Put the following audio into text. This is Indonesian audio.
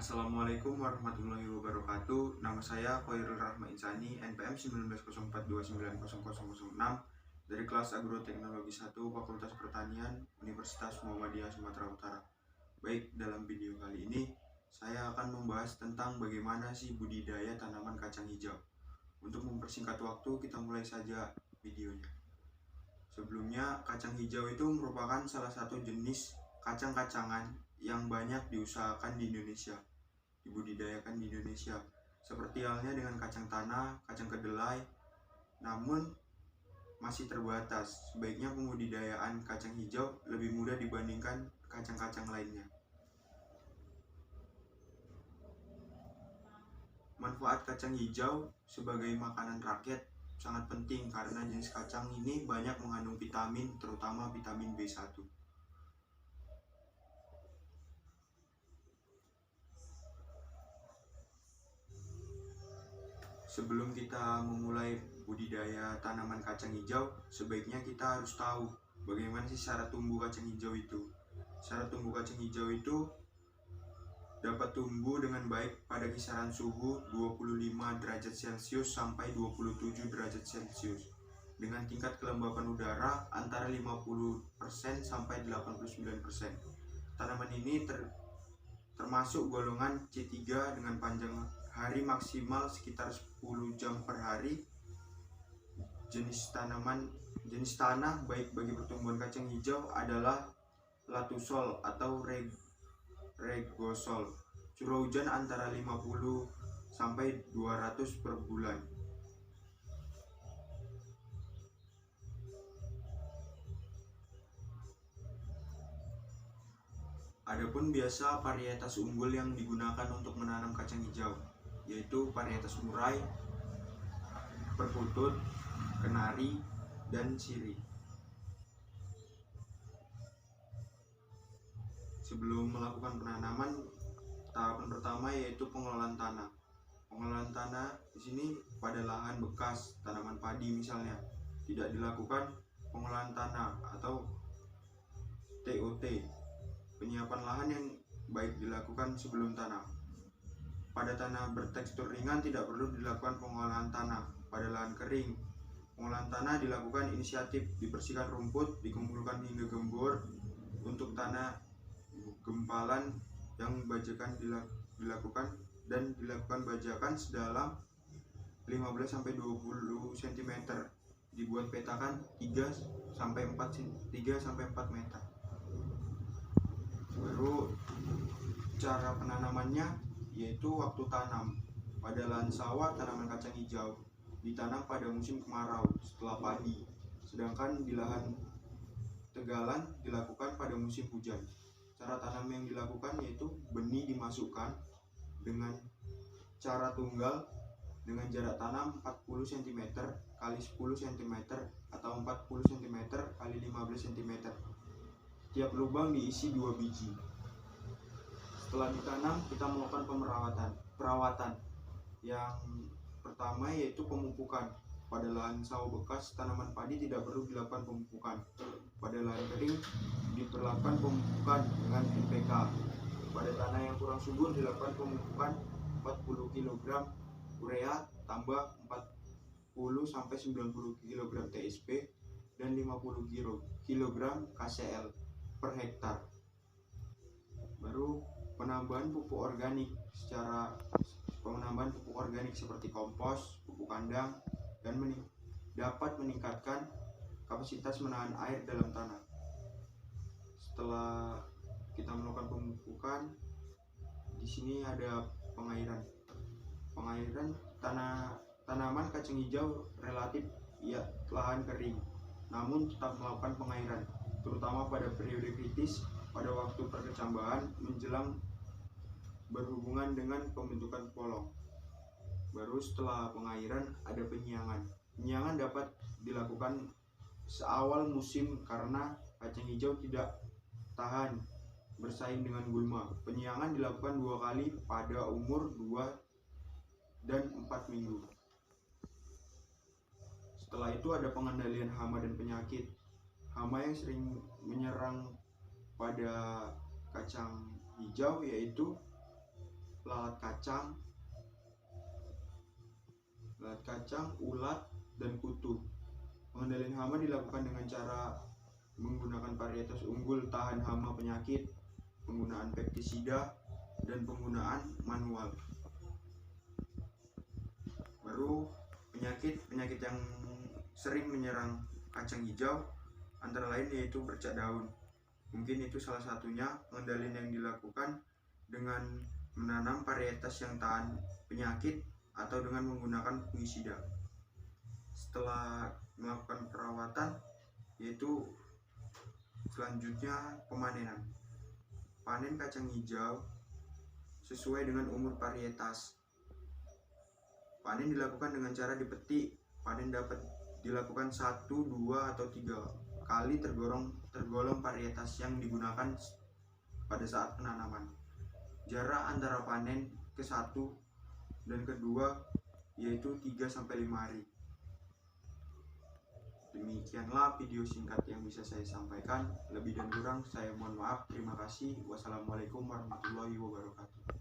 Assalamualaikum warahmatullahi wabarakatuh. Nama saya Khairul Rahma Insani, NPM 1904290006 dari kelas Agroteknologi 1 Fakultas Pertanian Universitas Muhammadiyah Sumatera Utara. Baik, dalam video kali ini saya akan membahas tentang bagaimana sih budidaya tanaman kacang hijau. Untuk mempersingkat waktu, kita mulai saja videonya. Sebelumnya, kacang hijau itu merupakan salah satu jenis kacang-kacangan yang banyak diusahakan di Indonesia, dibudidayakan di Indonesia, seperti halnya dengan kacang tanah, kacang kedelai. Namun masih terbatas. Sebaiknya pembudidayaan kacang hijau lebih mudah dibandingkan kacang-kacang lainnya. Manfaat kacang hijau sebagai makanan rakyat sangat penting karena jenis kacang ini banyak mengandung vitamin, terutama vitamin B1. Sebelum kita memulai budidaya tanaman kacang hijau, sebaiknya kita harus tahu bagaimana sih cara tumbuh kacang hijau itu. Cara tumbuh kacang hijau itu dapat tumbuh dengan baik pada kisaran suhu 25 derajat Celcius sampai 27 derajat Celcius dengan tingkat kelembapan udara antara 50% sampai 89%. Tanaman ini termasuk golongan C3 dengan panjang hari maksimal sekitar 10 jam per hari. Jenis tanah baik bagi pertumbuhan kacang hijau adalah latusol atau regosol. Curah hujan antara 50 sampai 200 per bulan. Adapun biasa varietas unggul yang digunakan untuk menanam kacang hijau yaitu varietas murai, perkutut, kenari, dan sirih. Sebelum melakukan penanaman, tahapan pertama yaitu pengelolaan tanah. Pengelolaan tanah di sini pada lahan bekas tanaman padi misalnya tidak dilakukan pengelolaan tanah atau TOT. Penyiapan lahan yang baik dilakukan sebelum tanam. Pada tanah bertekstur ringan tidak perlu dilakukan pengolahan tanah. Pada lahan kering, pengolahan tanah dilakukan inisiatif, dibersihkan rumput, dikumpulkan hingga gembur. Untuk tanah gempalan yang bajakan dilakukan dan dilakukan bajakan sedalam 15-20 cm. Dibuat petakan 3-4 meter. Baru cara penanamannya yaitu waktu tanam. Pada lahan sawah, tanaman kacang hijau ditanam pada musim kemarau setelah padi, sedangkan di lahan tegalan dilakukan pada musim hujan. Cara tanam yang dilakukan yaitu benih dimasukkan dengan cara tunggal dengan jarak tanam 40 cm kali 10 cm atau 40 cm kali 15 cm. Tiap lubang diisi 2 biji. Setelah ditanam, kita melakukan perawatan. Yang pertama yaitu pemupukan. Pada lahan sawah bekas tanaman padi tidak perlu dilakukan pemupukan. Pada lahan kering diperlakukan pemupukan dengan NPK. Pada tanah yang kurang subur dilakukan pemupukan 40 kg urea tambah 40-90 kg TSP dan 50 kg KCl per hektar. Baru penambahan pupuk organik seperti kompos, pupuk kandang, dan dapat meningkatkan kapasitas menahan air dalam tanah. Setelah kita melakukan pemupukan, di sini ada pengairan. Tanaman kacang hijau relatif lahan kering, namun tetap melakukan pengairan, terutama pada periode kritis pada waktu perkecambahan menjelang berhubungan dengan pembentukan polong. Baru setelah pengairan ada penyiangan. Penyiangan dapat dilakukan seawal musim karena kacang hijau tidak tahan bersaing dengan gulma. Penyiangan dilakukan 2 kali pada umur 2 dan 4 minggu. Setelah itu ada pengendalian hama dan penyakit. Hama yang sering menyerang pada kacang hijau yaitu lalat kacang, ulat, dan kutu. Pengendalian hama dilakukan dengan cara menggunakan varietas unggul tahan hama penyakit, penggunaan pestisida, dan penggunaan manual. Baru penyakit yang sering menyerang kacang hijau antara lain yaitu bercak daun. Mungkin itu salah satunya. Pengendalian yang dilakukan dengan menanam varietas yang tahan penyakit atau dengan menggunakan fungisida. Setelah melakukan perawatan, yaitu selanjutnya pemanenan. Panen kacang hijau sesuai dengan umur varietas. Panen dilakukan dengan cara dipetik. Panen dapat dilakukan 1, 2, atau 3 kali tergolong varietas yang digunakan pada saat penanaman. Jarak antara panen ke-1 dan kedua yaitu 3-5 hari. Demikianlah video singkat yang bisa saya sampaikan. Lebih dan kurang saya mohon maaf. Terima kasih. Wassalamualaikum warahmatullahi wabarakatuh.